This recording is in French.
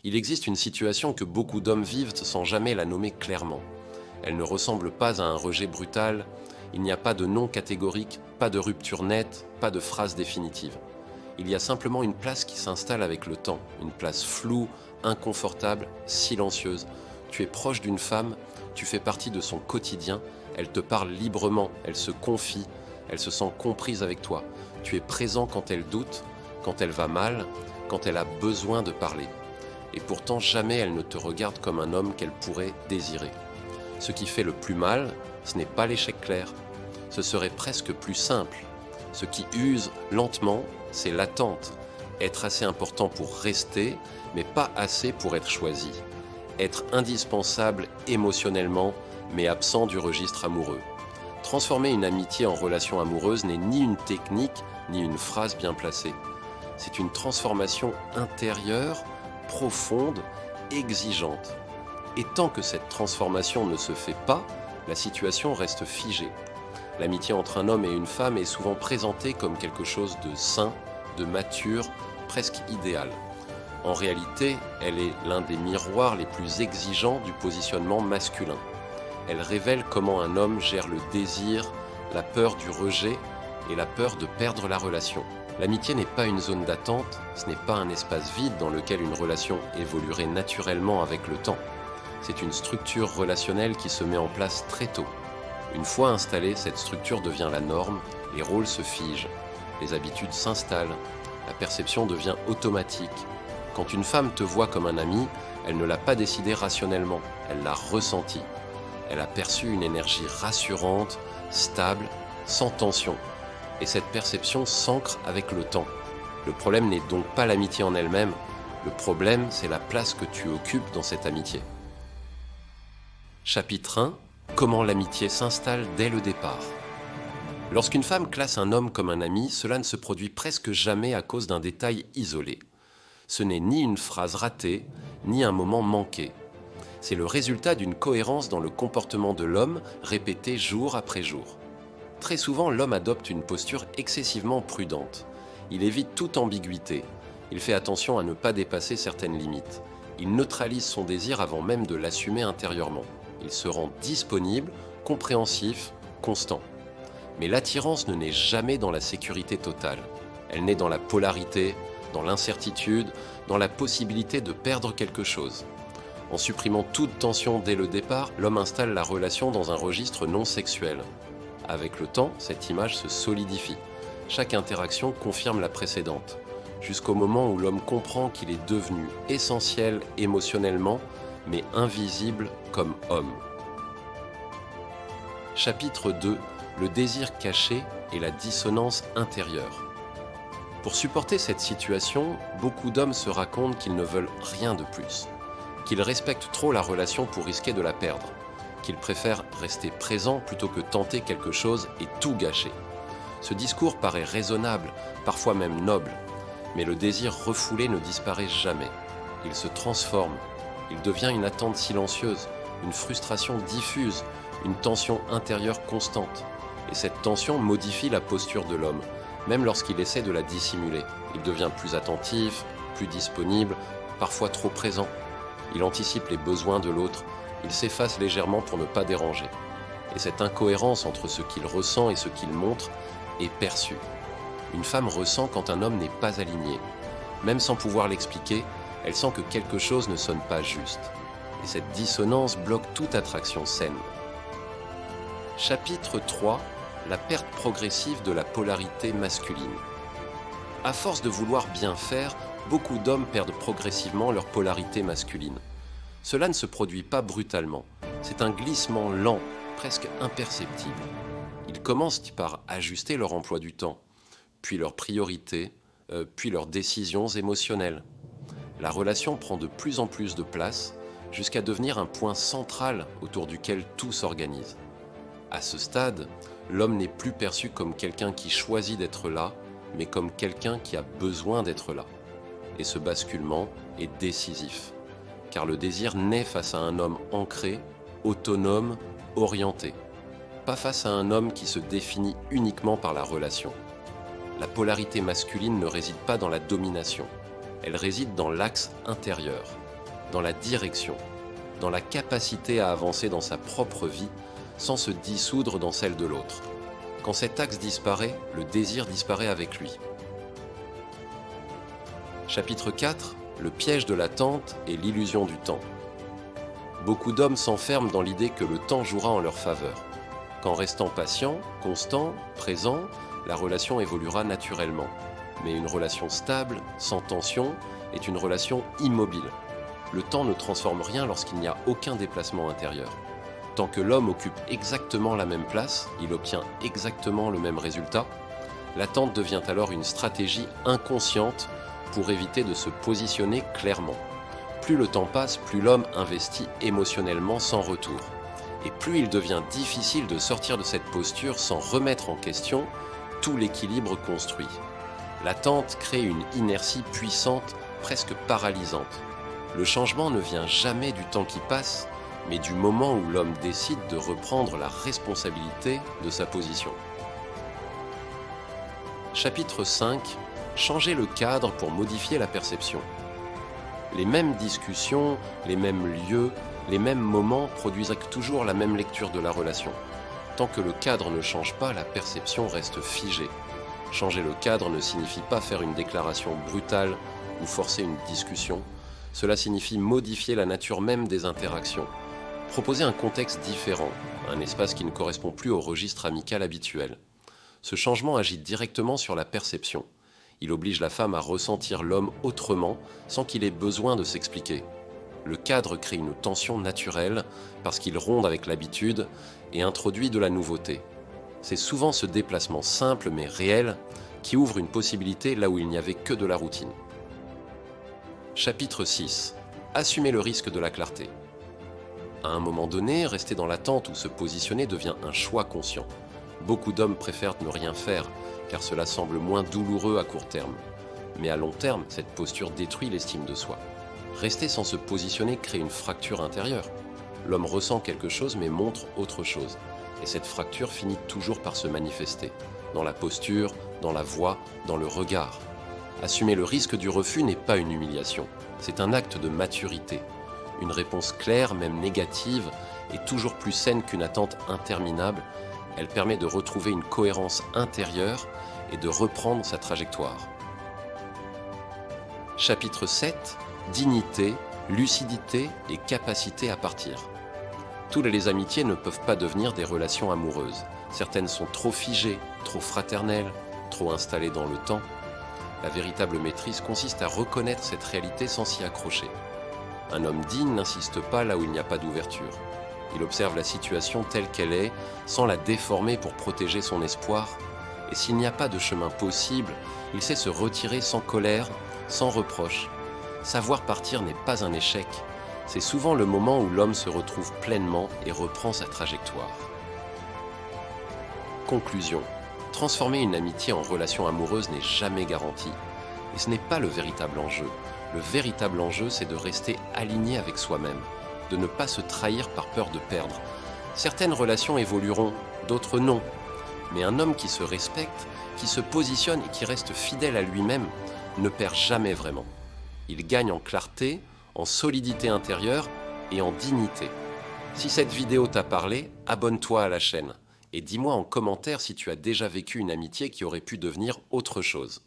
Il existe une situation que beaucoup d'hommes vivent sans jamais la nommer clairement. Elle ne ressemble pas à un rejet brutal, il n'y a pas de nom catégorique, pas de rupture nette, pas de phrase définitive. Il y a simplement une place qui s'installe avec le temps, une place floue, inconfortable, silencieuse. Tu es proche d'une femme, tu fais partie de son quotidien, elle te parle librement, elle se confie, elle se sent comprise avec toi. Tu es présent quand elle doute, quand elle va mal, quand elle a besoin de parler. Et pourtant jamais elle ne te regarde comme un homme qu'elle pourrait désirer. Ce qui fait le plus mal, ce n'est pas l'échec clair. Ce serait presque plus simple. Ce qui use lentement, c'est l'attente. Être assez important pour rester, mais pas assez pour être choisi. Être indispensable émotionnellement, mais absent du registre amoureux. Transformer une amitié en relation amoureuse n'est ni une technique, ni une phrase bien placée. C'est une transformation intérieure, profonde, exigeante. Et tant que cette transformation ne se fait pas, la situation reste figée. L'amitié entre un homme et une femme est souvent présentée comme quelque chose de sain, de mature, presque idéal. En réalité, elle est l'un des miroirs les plus exigeants du positionnement masculin. Elle révèle comment un homme gère le désir, la peur du rejet et la peur de perdre la relation. L'amitié n'est pas une zone d'attente, ce n'est pas un espace vide dans lequel une relation évoluerait naturellement avec le temps. C'est une structure relationnelle qui se met en place très tôt. Une fois installée, cette structure devient la norme, les rôles se figent, les habitudes s'installent, la perception devient automatique. Quand une femme te voit comme un ami, elle ne l'a pas décidé rationnellement, elle l'a ressenti. Elle a perçu une énergie rassurante, stable, sans tension. Et cette perception s'ancre avec le temps. Le problème n'est donc pas l'amitié en elle-même, le problème c'est la place que tu occupes dans cette amitié. Chapitre 1. Comment l'amitié s'installe dès le départ. Lorsqu'une femme classe un homme comme un ami, cela ne se produit presque jamais à cause d'un détail isolé. Ce n'est ni une phrase ratée, ni un moment manqué. C'est le résultat d'une cohérence dans le comportement de l'homme répétée jour après jour. Très souvent, l'homme adopte une posture excessivement prudente. Il évite toute ambiguïté. Il fait attention à ne pas dépasser certaines limites. Il neutralise son désir avant même de l'assumer intérieurement. Il se rend disponible, compréhensif, constant. Mais l'attirance ne naît jamais dans la sécurité totale. Elle naît dans la polarité, dans l'incertitude, dans la possibilité de perdre quelque chose. En supprimant toute tension dès le départ, l'homme installe la relation dans un registre non sexuel. Avec le temps, cette image se solidifie. Chaque interaction confirme la précédente, jusqu'au moment où l'homme comprend qu'il est devenu essentiel émotionnellement, mais invisible comme homme. Chapitre 2. Le désir caché et la dissonance intérieure. Pour supporter cette situation, beaucoup d'hommes se racontent qu'ils ne veulent rien de plus, qu'ils respectent trop la relation pour risquer de la perdre, qu'ils préfèrent rester présents plutôt que tenter quelque chose et tout gâcher. Ce discours paraît raisonnable, parfois même noble, mais le désir refoulé ne disparaît jamais. Il se transforme, il devient une attente silencieuse, une frustration diffuse, une tension intérieure constante. Et cette tension modifie la posture de l'homme, même lorsqu'il essaie de la dissimuler. Il devient plus attentif, plus disponible, parfois trop présent. Il anticipe les besoins de l'autre, il s'efface légèrement pour ne pas déranger. Et cette incohérence entre ce qu'il ressent et ce qu'il montre est perçue. Une femme ressent quand un homme n'est pas aligné. Même sans pouvoir l'expliquer, elle sent que quelque chose ne sonne pas juste. Et cette dissonance bloque toute attraction saine. Chapitre 3. La perte progressive de la polarité masculine. À force de vouloir bien faire, beaucoup d'hommes perdent progressivement leur polarité masculine. Cela ne se produit pas brutalement. C'est un glissement lent, presque imperceptible. Ils commencent par ajuster leur emploi du temps, puis leurs priorités, puis leurs décisions émotionnelles. La relation prend de plus en plus de place, jusqu'à devenir un point central autour duquel tout s'organise. À ce stade, l'homme n'est plus perçu comme quelqu'un qui choisit d'être là, mais comme quelqu'un qui a besoin d'être là. Et ce basculement est décisif, car le désir naît face à un homme ancré, autonome, orienté, pas face à un homme qui se définit uniquement par la relation. La polarité masculine ne réside pas dans la domination, elle réside dans l'axe intérieur. dans la direction, dans la capacité à avancer dans sa propre vie sans se dissoudre dans celle de l'autre. Quand cet axe disparaît, le désir disparaît avec lui. Chapitre 4. Le piège de l'attente et l'illusion du temps. Beaucoup d'hommes s'enferment dans l'idée que le temps jouera en leur faveur, qu'en restant patient, constant, présent, la relation évoluera naturellement. Mais une relation stable, sans tension, est une relation immobile. Le temps ne transforme rien lorsqu'il n'y a aucun déplacement intérieur. Tant que l'homme occupe exactement la même place, il obtient exactement le même résultat. L'attente devient alors une stratégie inconsciente pour éviter de se positionner clairement. Plus le temps passe, plus l'homme investit émotionnellement sans retour. Et plus il devient difficile de sortir de cette posture sans remettre en question tout l'équilibre construit. L'attente crée une inertie puissante, presque paralysante. Le changement ne vient jamais du temps qui passe, mais du moment où l'homme décide de reprendre la responsabilité de sa position. Chapitre 5. Changer le cadre pour modifier la perception. Les mêmes discussions, les mêmes lieux, les mêmes moments produisent toujours la même lecture de la relation. Tant que le cadre ne change pas, la perception reste figée. Changer le cadre ne signifie pas faire une déclaration brutale ou forcer une discussion. Cela signifie modifier la nature même des interactions. Proposer un contexte différent, un espace qui ne correspond plus au registre amical habituel. Ce changement agit directement sur la perception. Il oblige la femme à ressentir l'homme autrement sans qu'il ait besoin de s'expliquer. Le cadre crée une tension naturelle parce qu'il rompt avec l'habitude et introduit de la nouveauté. C'est souvent ce déplacement simple mais réel qui ouvre une possibilité là où il n'y avait que de la routine. Chapitre 6. Assumer le risque de la clarté. À un moment donné, rester dans l'attente ou se positionner devient un choix conscient. Beaucoup d'hommes préfèrent ne rien faire, car cela semble moins douloureux à court terme. Mais à long terme, cette posture détruit l'estime de soi. Rester sans se positionner crée une fracture intérieure. L'homme ressent quelque chose mais montre autre chose. Et cette fracture finit toujours par se manifester. Dans la posture, dans la voix, dans le regard. Assumer le risque du refus n'est pas une humiliation. C'est un acte de maturité. Une réponse claire, même négative, est toujours plus saine qu'une attente interminable. Elle permet de retrouver une cohérence intérieure et de reprendre sa trajectoire. Chapitre 7. Dignité, lucidité et capacité à partir. Toutes les amitiés ne peuvent pas devenir des relations amoureuses. Certaines sont trop figées, trop fraternelles, trop installées dans le temps. La véritable maîtrise consiste à reconnaître cette réalité sans s'y accrocher. Un homme digne n'insiste pas là où il n'y a pas d'ouverture. Il observe la situation telle qu'elle est, sans la déformer pour protéger son espoir. Et s'il n'y a pas de chemin possible, il sait se retirer sans colère, sans reproche. Savoir partir n'est pas un échec. C'est souvent le moment où l'homme se retrouve pleinement et reprend sa trajectoire. Conclusion. Transformer une amitié en relation amoureuse n'est jamais garanti. Et ce n'est pas le véritable enjeu. Le véritable enjeu, c'est de rester aligné avec soi-même, de ne pas se trahir par peur de perdre. Certaines relations évolueront, d'autres non. Mais un homme qui se respecte, qui se positionne et qui reste fidèle à lui-même, ne perd jamais vraiment. Il gagne en clarté, en solidité intérieure et en dignité. Si cette vidéo t'a parlé, abonne-toi à la chaîne et dis-moi en commentaire si tu as déjà vécu une amitié qui aurait pu devenir autre chose.